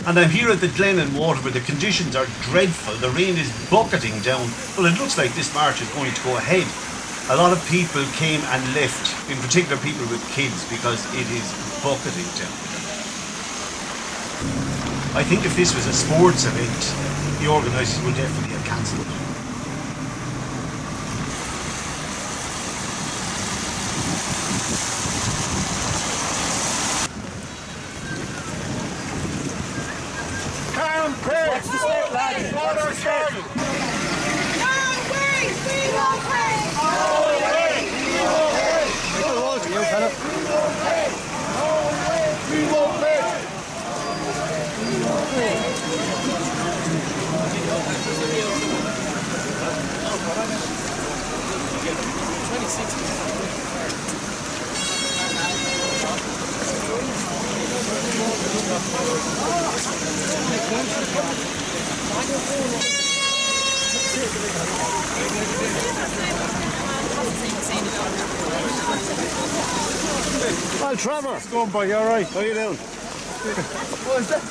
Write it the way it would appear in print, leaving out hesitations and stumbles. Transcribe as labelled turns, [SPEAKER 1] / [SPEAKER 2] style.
[SPEAKER 1] And I'm here at the Glen in Waterford. The conditions are dreadful. The rain is bucketing down. Well, it looks like this march is going to go ahead. A lot of people came and left, in particular people with kids, because it is bucketing down. I think if this was a sports event, the organisers would definitely have cancelled it.
[SPEAKER 2] Watch the step, lads. Watch the step.
[SPEAKER 3] No way! We won't pay!
[SPEAKER 2] No way! We won't pay!
[SPEAKER 3] No way!
[SPEAKER 2] We won't pay! We won't Well, Trevor, it's going by, you alright? How you doing? What is that?